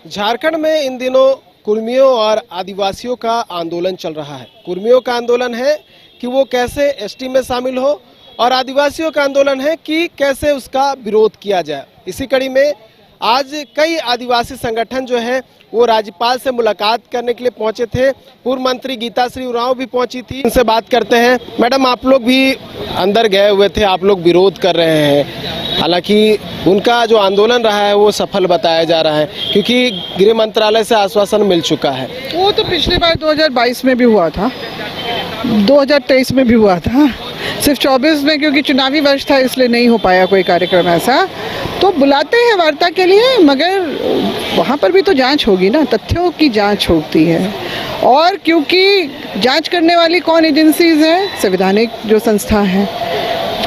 झारखंड में इन दिनों कुर्मियों और आदिवासियों का आंदोलन चल रहा है। कुर्मियों का आंदोलन है कि वो कैसे एसटी में शामिल हो और आदिवासियों का आंदोलन है कि कैसे उसका विरोध किया जाए। इसी कड़ी में आज कई आदिवासी संगठन जो है वो राज्यपाल से मुलाकात करने के लिए पहुंचे थे। पूर्व मंत्री गीता श्री उरांव भी पहुंची थी। उनसे बात करते हैं। मैडम, आप लोग भी अंदर गए हुए थे, आप लोग विरोध कर रहे हैं। हालांकि उनका जो आंदोलन रहा है वो सफल बताया जा रहा है क्योंकि गृह मंत्रालय से आश्वासन मिल चुका है। वो तो पिछले बार 2022 में भी हुआ था, 2023 में भी हुआ था, सिर्फ 24 में क्योंकि चुनावी वर्ष था इसलिए नहीं हो पाया कोई कार्यक्रम ऐसा। तो बुलाते हैं वार्ता के लिए, मगर वहाँ पर भी तो जांच होगी ना, तथ्यों की जांच होती है। और क्योंकि जांच करने वाली कौन एजेंसीज हैं, संवैधानिक जो संस्था है,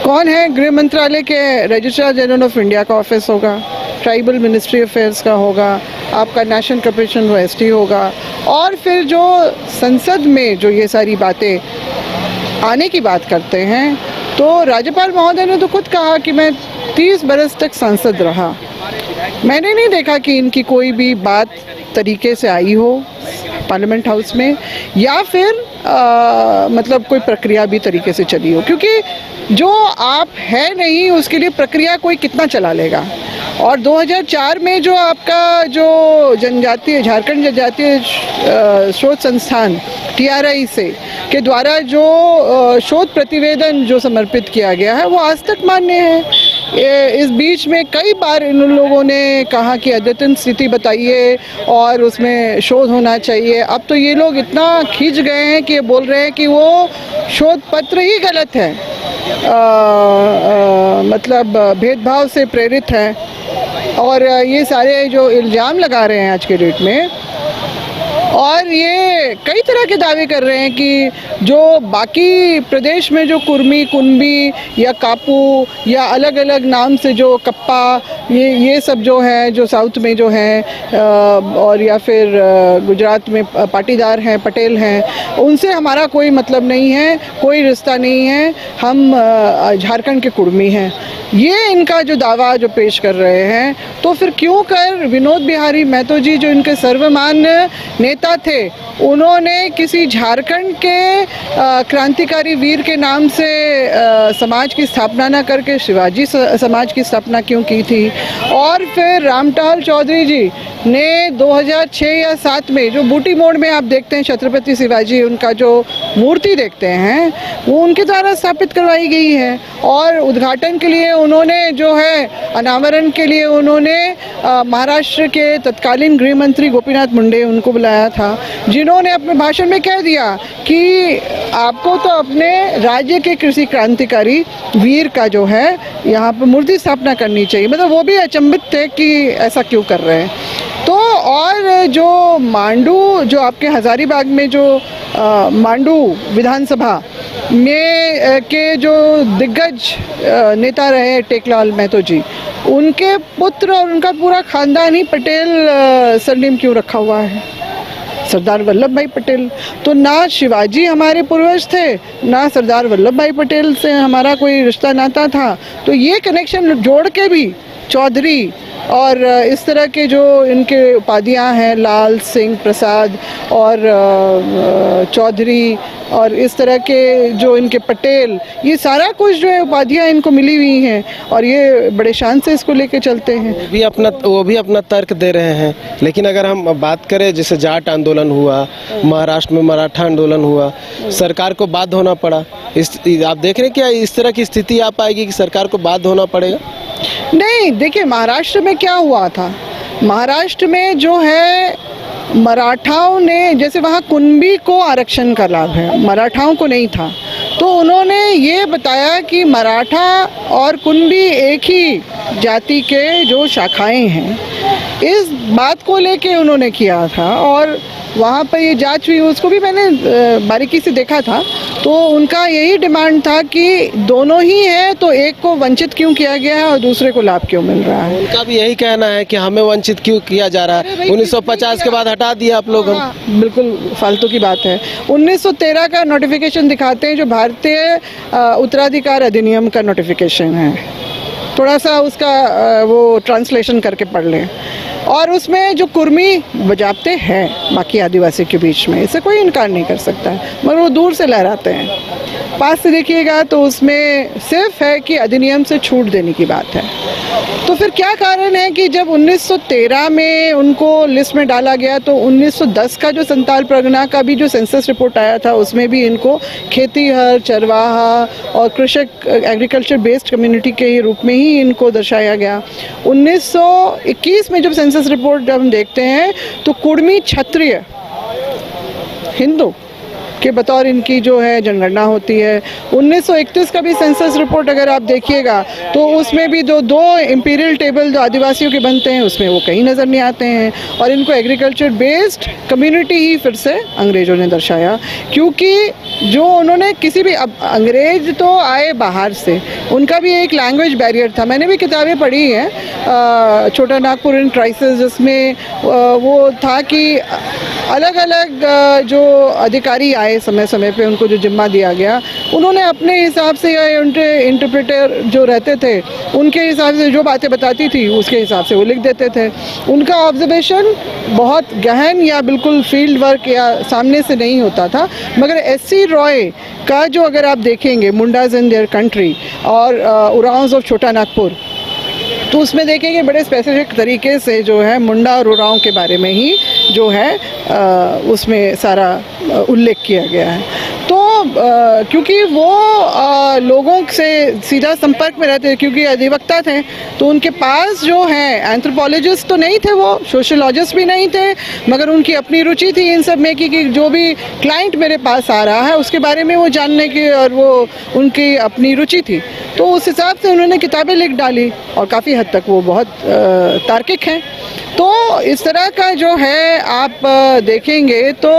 कौन है, गृह मंत्रालय के रजिस्ट्रार जनरल ऑफ इंडिया का ऑफिस होगा, ट्राइबल मिनिस्ट्री अफेयर्स का होगा, आपका नेशनल कमीशन एसटी होगा, और फिर जो संसद में जो ये सारी बातें आने की बात करते हैं। तो राज्यपाल महोदय ने तो खुद कहा कि मैं 30 बरस तक सांसद रहा, मैंने नहीं देखा कि इनकी कोई भी बात तरीके से आई हो पार्लियामेंट हाउस में, या फिर मतलब कोई प्रक्रिया भी तरीके से चली हो, क्योंकि जो आप है नहीं उसके लिए प्रक्रिया कोई कितना चला लेगा। और 2004 में जो आपका जो जनजातीय झारखंड जनजातीय शोध संस्थान TRI से के द्वारा जो शोध प्रतिवेदन जो समर्पित किया गया है वो आज तक मान्य है। इस बीच में कई बार इन लोगों ने कहा कि अद्यतन स्थिति बताइए और उसमें शोध होना चाहिए। अब तो ये लोग इतना खींच गए हैं कि ये बोल रहे हैं कि वो शोध पत्र ही गलत है, मतलब भेदभाव से प्रेरित है। और ये सारे जो इल्ज़ाम लगा रहे हैं आज के डेट में, और ये कई तरह के दावे कर रहे हैं कि जो बाकी प्रदेश में जो कुर्मी, कुनबी या कापू या अलग अलग नाम से जो कप्पा, ये सब जो है, जो साउथ में जो है, और या फिर गुजरात में पाटीदार हैं, पटेल हैं, उनसे हमारा कोई मतलब नहीं है, कोई रिश्ता नहीं है, हम झारखंड के कुर्मी हैं। ये इनका जो दावा जो पेश कर रहे हैं, तो फिर क्यों कर विनोद बिहारी महतो जी जो इनके सर्वमान्य नेता थे, उन्होंने किसी झारखंड के क्रांतिकारी वीर के नाम से समाज की स्थापना न करके शिवाजी समाज की स्थापना क्यों की थी? और फिर रामटहल चौधरी जी ने 2006 या 7 में जो बूटी मोड़ में आप देखते हैं छत्रपति शिवाजी, उनका जो मूर्ति देखते हैं वो उनके द्वारा स्थापित करवाई गई है। और उद्घाटन के लिए उन्होंने जो है, अनावरण के लिए उन्होंने महाराष्ट्र के तत्कालीन गृह मंत्री गोपीनाथ मुंडे उनको बुलाया था, जिन्होंने अपने भाषण में कह दिया कि आपको तो अपने राज्य के कृषि क्रांतिकारी वीर का जो है यहाँ पर मूर्ति स्थापना करनी चाहिए। मतलब वो भी अचंभित थे कि ऐसा क्यों कर रहे हैं। तो और जो मांडू, जो आपके हजारीबाग में जो मांडू विधानसभा में के जो दिग्गज नेता रहे टेकलाल महतो जी, उनके पुत्र और उनका पूरा खानदान ही पटेल सरनेम क्यों रखा हुआ है, सरदार वल्लभ भाई पटेल। तो ना शिवाजी हमारे पूर्वज थे, ना सरदार वल्लभ भाई पटेल से हमारा कोई रिश्ता नाता था। तो ये कनेक्शन जोड़ के भी चौधरी और इस तरह के जो इनके उपाधियां हैं, लाल सिंह प्रसाद और चौधरी और इस तरह के जो इनके पटेल, ये सारा कुछ जो है उपाधियां इनको मिली हुई हैं और ये बड़े शान से इसको लेके चलते हैं। वो भी अपना तर्क दे रहे हैं। लेकिन अगर हम बात करें, जैसे जाट आंदोलन हुआ, महाराष्ट्र में मराठा आंदोलन हुआ, सरकार को बाध्य होना पड़ा। आप देख रहे हैं क्या इस तरह की स्थिति आ पाएगी कि सरकार को बाध्य होना पड़ेगा? नहीं, देखिए महाराष्ट्र में क्या हुआ था, महाराष्ट्र में जो है मराठाओं ने, जैसे वहाँ कुनबी को आरक्षण का लाभ है, मराठाओं को नहीं था, तो उन्होंने ये बताया कि मराठा और कुनबी एक ही जाति के जो शाखाएं हैं, इस बात को लेके उन्होंने किया था। और वहाँ पर ये जांच हुई, उसको भी मैंने बारीकी से देखा था। तो उनका यही डिमांड था कि दोनों ही हैं, तो एक को वंचित क्यों किया गया है और दूसरे को लाभ क्यों मिल रहा है। उनका भी यही कहना है कि हमें वंचित क्यों किया जा रहा है। 1950 के बाद हटा दिया आप लोग। हाँ, बिल्कुल फालतू की बात है। 1913 का नोटिफिकेशन दिखाते हैं, जो भारतीय उत्तराधिकार अधिनियम का नोटिफिकेशन है, थोड़ा सा उसका वो ट्रांसलेशन करके पढ़ लें। और उसमें जो कुर्मी बजाते हैं बाकी आदिवासी के बीच में, इससे कोई इनकार नहीं कर सकता है, मगर वो दूर से लहराते हैं। पास से देखिएगा तो उसमें सिर्फ है कि अधिनियम से छूट देने की बात है। तो फिर क्या कारण है कि जब 1913 में उनको लिस्ट में डाला गया तो 1910 का जो संताल परगना का भी जो सेंसस रिपोर्ट आया था उसमें भी इनको खेतीहर, चरवाहा और कृषक एग्रीकल्चर बेस्ड कम्युनिटी के रूप में ही इनको दर्शाया गया। 1921 में जब सेंसस रिपोर्ट जब हम देखते हैं तो कुर्मी क्षत्रिय हिंदू के बतौर इनकी जो है जनगणना होती है। 1931 का भी सेंसस रिपोर्ट अगर आप देखिएगा तो उसमें भी दो इंपीरियल टेबल जो आदिवासियों के बनते हैं उसमें वो कहीं नज़र नहीं आते हैं, और इनको एग्रीकल्चर बेस्ड कम्युनिटी ही फिर से अंग्रेज़ों ने दर्शाया, क्योंकि जो उन्होंने किसी भी, अब अंग्रेज तो आए बाहर से, उनका भी एक लैंग्वेज बैरियर था। मैंने भी किताबें पढ़ी हैं, छोटा नागपुर इन क्राइसिस, जिसमें वो था कि अलग अलग जो अधिकारी आए समय समय पे, उनको जो जिम्मा दिया गया, उन्होंने अपने हिसाब से या उनके इंटरप्रेटर जो रहते थे उनके हिसाब से जो बातें बताती थी उसके हिसाब से वो लिख देते थे। उनका ऑब्जर्वेशन बहुत गहन या बिल्कुल फील्ड वर्क या सामने से नहीं होता था। मगर एस.सी. रॉय का जो अगर आप देखेंगे मुंडाज इन देयर कंट्री और उरांव्स ऑफ छोटा नागपुर, तो उसमें देखेंगे बड़े स्पेसिफिक तरीके से जो है मुंडा और उरांव के बारे में ही जो है उसमें सारा उल्लेख किया गया है। तो क्योंकि वो लोगों से सीधा संपर्क में रहते, क्योंकि अधिवक्ता थे, तो उनके पास जो है एंथ्रोपोलॉजिस्ट तो नहीं थे, वो सोशियोलॉजिस्ट भी नहीं थे, मगर उनकी अपनी रुचि थी इन सब में कि जो भी क्लाइंट मेरे पास आ रहा है उसके बारे में वो जानने की, और वो उनकी अपनी रुचि थी। तो उस हिसाब से उन्होंने किताबें लिख डाली और काफ़ी हद तक वो बहुत तार्किक हैं। तो इस तरह का जो है आप देखेंगे तो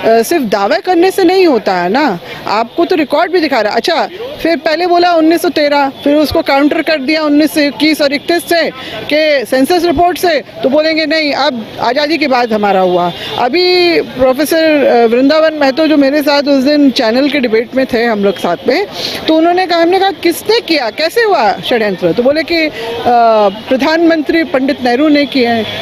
सिर्फ दावे करने से नहीं होता है ना, आपको तो रिकॉर्ड भी दिखा रहा है। अच्छा, फिर पहले बोला 1913, फिर उसको काउंटर कर दिया 1921 और 31 से के सेंसस रिपोर्ट से, तो बोलेंगे नहीं अब आज़ादी के बाद हमारा हुआ। अभी प्रोफेसर वृंदावन महतो जो मेरे साथ उस दिन चैनल के डिबेट में थे हम लोग साथ में, तो उन्होंने कहा, हमने कहा किसने किया, कैसे हुआ षड्यंत्र, तो बोले कि प्रधानमंत्री पंडित नेहरू ने किया है।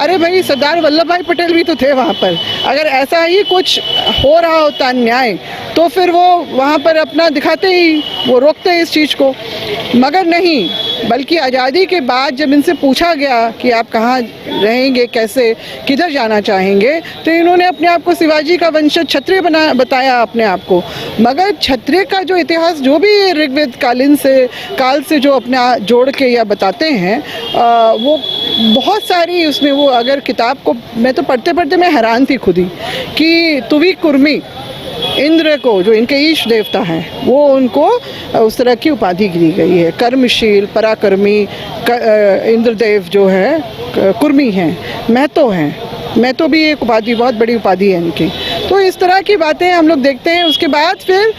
अरे भाई, सरदार वल्लभ भाई पटेल भी तो थे वहाँ पर। अगर ऐसा ही कुछ हो रहा होता अन्याय तो फिर वो वहाँ पर अपना दिखाते ही, वो रोकते इस चीज़ को, मगर नहीं, बल्कि आज़ादी के बाद जब इनसे पूछा गया कि आप कहाँ रहेंगे, कैसे, किधर जाना चाहेंगे, तो इन्होंने अपने आप को शिवाजी का वंशज क्षत्रिय बताया अपने आप को। मगर क्षत्रिय का जो इतिहास जो भी ऋग्वेद काल से जो अपने जोड़ के या बताते हैं, वो बहुत सारी उसमें, वो अगर किताब को मैं तो पढ़ते पढ़ते मैं हैरान थी खुद ही कि तुवी कुर्मी इंद्र को, जो इनके ईश देवता हैं, वो उनको उस तरह की उपाधि दी गई है। कर्मशील, पराक्रमी इंद्रदेव जो है कुर्मी हैं, महतो हैं, महतो भी एक उपाधि, बहुत बड़ी उपाधि है इनकी। तो इस तरह की बातें हम लोग देखते हैं। उसके बाद फिर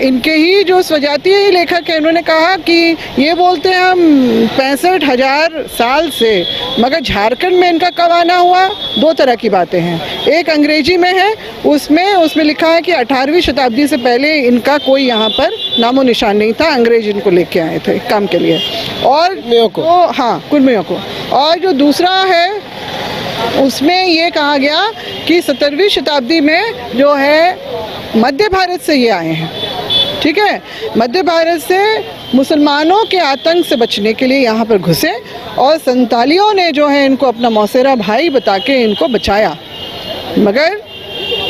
इनके ही जो स्वजातीय लेखक हैं, उन्होंने कहा कि ये बोलते हैं हम 65,000 साल से, मगर झारखंड में इनका कब आना हुआ, दो तरह की बातें हैं। एक अंग्रेजी में है, उसमें लिखा है कि 18वीं शताब्दी से पहले इनका कोई यहाँ पर नामो निशान नहीं था, अंग्रेज इनको लेके आए थे काम के लिए, और कुर्मियों को। और जो दूसरा है उसमें ये कहा गया कि 17वीं शताब्दी में जो है मध्य भारत से ये आए हैं, ठीक है, मध्य भारत से मुसलमानों के आतंक से बचने के लिए यहाँ पर घुसे, और संतालियों ने जो है इनको अपना मौसेरा भाई बता के इनको बचाया। मगर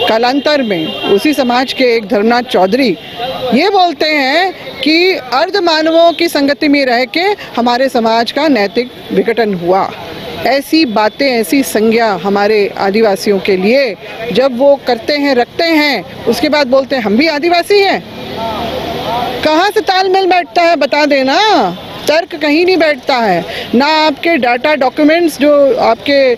कालांतर में उसी समाज के एक धर्मनाथ चौधरी ये बोलते हैं कि अर्ध मानवों की संगति में रह के हमारे समाज का नैतिक विघटन हुआ। ऐसी बातें, ऐसी संज्ञा हमारे आदिवासियों के लिए जब वो करते हैं, रखते हैं, उसके बाद बोलते हैं हम भी आदिवासी हैं। कहाँ से तालमेल बैठता है, बता देना। तर्क कहीं नहीं बैठता है, ना आपके डाटा डॉक्यूमेंट्स जो आपके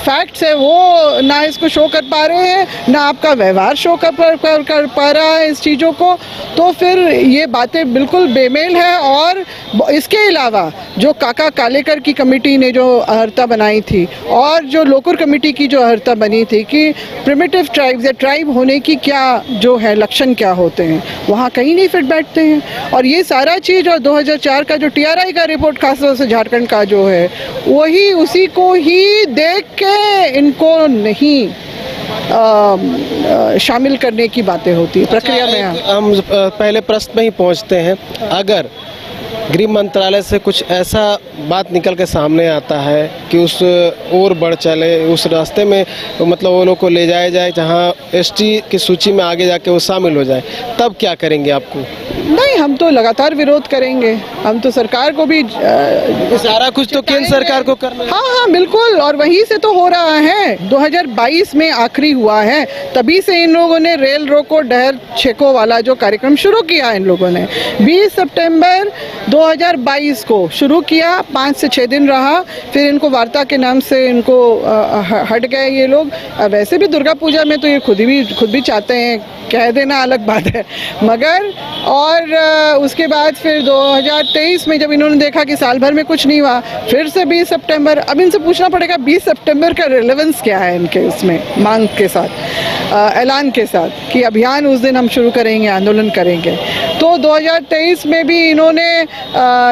फैक्ट्स है वो ना इसको शो कर पा रहे हैं, ना आपका व्यवहार शो कर पा रहा है इस चीज़ों को। तो फिर ये बातें बिल्कुल बेमेल है। और इसके अलावा जो काका कालेकर की कमेटी ने जो अहर्ता बनाई थी, और जो लोकुर कमेटी की जो अहर्ता बनी थी कि प्रिमिटिव ट्राइब्स या ट्राइब होने की क्या जो है लक्षण क्या होते हैं, वहाँ कहीं नहीं फिट बैठते हैं। और ये सारा चीज़ और 2004 का जो TRI का रिपोर्ट खासतौर से झारखंड का जो है, वही उसी को ही देख के इनको नहीं शामिल करने की बातें होती प्रक्रिया में। हम पहले प्रश्न में ही पहुंचते हैं, अगर गृह मंत्रालय से कुछ ऐसा बात निकल के सामने आता है कि उस और बढ़ चले, उस रास्ते में मतलब वो लोग को ले जाया जाए जहां ST की सूची में आगे जाके वो शामिल हो जाए, तब क्या करेंगे आपको? नहीं, हम तो लगातार विरोध करेंगे। हम तो सरकार को भी सारा कुछ तो केंद्र सरकार को करना है। हाँ, बिल्कुल, और वहीं से तो हो रहा है। 2022 में आखिरी हुआ है, तभी से इन लोगों ने रेल रोको डहर छेको वाला जो कार्यक्रम शुरू किया इन लोगों ने 20 सितंबर 2022 को शुरू किया, 5 से 6 दिन रहा, फिर इनको वार्ता के नाम से इनको हट गए ये लोग। वैसे भी दुर्गा पूजा में तो ये खुद भी चाहते हैं, कह देना अलग बात है, मगर और उसके बाद फिर 2023 में जब इन्होंने देखा कि साल भर में कुछ नहीं हुआ, फिर से 20 सितंबर। अब इनसे पूछना पड़ेगा 20 सितंबर का रिलेवेंस क्या है इनके उसमें मांग के साथ, ऐलान के साथ कि अभियान उस दिन हम शुरू करेंगे, आंदोलन करेंगे। तो 2023 में भी इन्होंने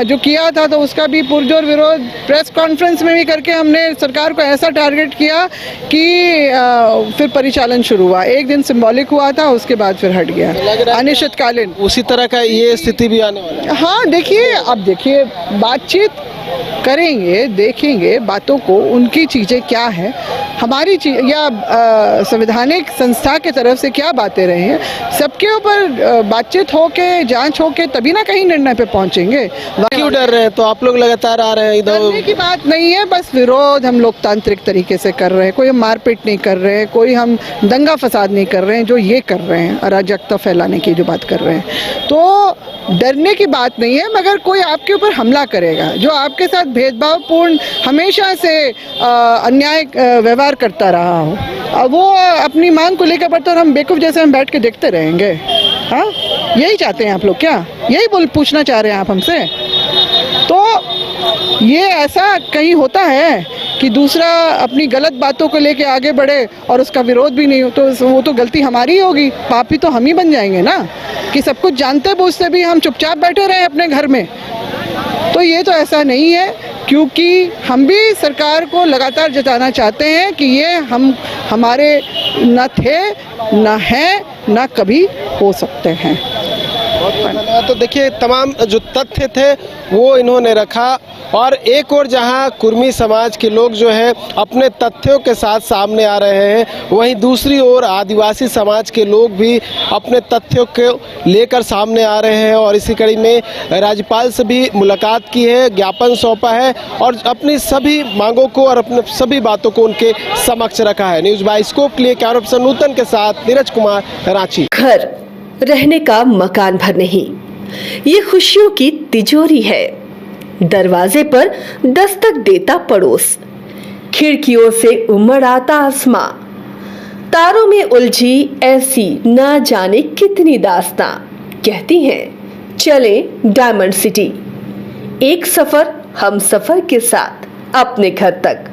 जो किया था तो उसका भी पुरजोर विरोध प्रेस कॉन्फ्रेंस में भी करके हमने सरकार को ऐसा टारगेट किया कि फिर परिचालन शुरू हुआ। एक दिन सिंबॉलिक हुआ था, उसके बाद फिर हट गया अनिश्चितकालीन। उसी तरह का ये स्थिति भी आने वाली है। हाँ, देखिए, अब देखिए, बातचीत करेंगे, देखेंगे बातों को, उनकी चीज़ें क्या है, हमारी या संवैधानिक संस्था की तरफ से क्या बातें रहे हैं, सबके ऊपर बातचीत हो के, जांच हो के, तभी ना कहीं निर्णय पे पहुंचेंगे। क्यों डर रहे हैं? तो आप लोग लगातार आ रहे हैं इधर। डरने की बात नहीं है, बस विरोध हम लोकतांत्रिक तरीके से कर रहे हैं। कोई हम मारपीट नहीं कर रहे हैं, कोई हम दंगा फसाद नहीं कर रहे हैं, जो ये कर रहे हैं अराजकता फैलाने की जो बात कर रहे हैं। तो डरने की बात नहीं है, मगर कोई आपके ऊपर हमला करेगा, जो आपके साथ भेदभावपूर्ण हमेशा से अन्याय व्यवहार करता रहा हो, अब वो अपनी मांग को लेकर बढ़ते और हम बेवकूफ़ जैसे हम बैठ के देखते रहेंगे। हाँ, यही चाहते हैं आप लोग क्या? यही पूछना चाह रहे हैं आप हमसे? तो ये ऐसा कहीं होता है कि दूसरा अपनी गलत बातों को लेके आगे बढ़े और उसका विरोध भी नहीं हो, तो वो तो गलती हमारी होगी, पापी तो हम ही बन जाएंगे ना, कि सब कुछ जानते बूझते भी हम चुपचाप बैठे रहे अपने घर में। तो ये तो ऐसा नहीं है, क्योंकि हम भी सरकार को लगातार जताना चाहते हैं कि ये हमारे न थे, न हैं, न कभी हो सकते हैं। तो देखिए, तमाम जो तथ्य थे वो इन्होंने रखा, और एक और जहां कुर्मी समाज के लोग जो है अपने तथ्यों के साथ सामने आ रहे हैं, वहीं दूसरी ओर आदिवासी समाज के लोग भी अपने तथ्यों को लेकर सामने आ रहे हैं। और इसी कड़ी में राज्यपाल से भी मुलाकात की है, ज्ञापन सौंपा है और अपनी सभी मांगों को और अपने सभी बातों को उनके समक्ष रखा है। न्यूज़ बाइस्कोप के लिए कैमरा पर्सन नूतन के साथ नीरज कुमार, रांची। घर रहने का मकान भर नहीं, ये खुशियों की तिजोरी है। दरवाजे पर दस्तक देता पड़ोस, खिड़कियों से उमड़ आता आसमां, तारों में उलझी ऐसी ना जाने कितनी दास्तां। कहती हैं चले डायमंड सिटी, एक सफर हम सफर के साथ अपने घर तक।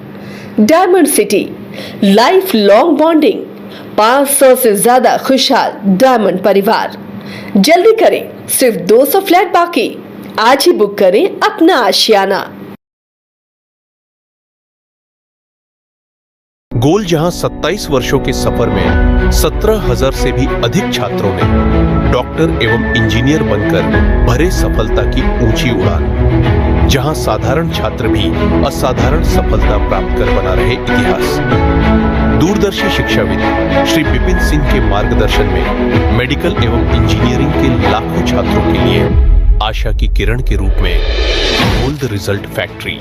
Diamond city, life long bonding, 500 से ज्यादा खुशहाल डायमंड परिवार। जल्दी करें, सिर्फ 200 फ्लैट बाकी, आज ही बुक करें अपना आशियाना। गोल जहां 27 वर्षों के सफर में 17,000 से भी अधिक छात्रों ने डॉक्टर एवं इंजीनियर बनकर भरे सफलता की ऊंची उड़ान, जहां साधारण छात्र भी असाधारण सफलता प्राप्त कर बना रहे इतिहास। दूरदर्शी शिक्षाविद श्री विपिन सिंह के मार्गदर्शन में मेडिकल एवं इंजीनियरिंग के लाखों छात्रों के लिए आशा की किरण के रूप में गोल्ड रिजल्ट फैक्ट्री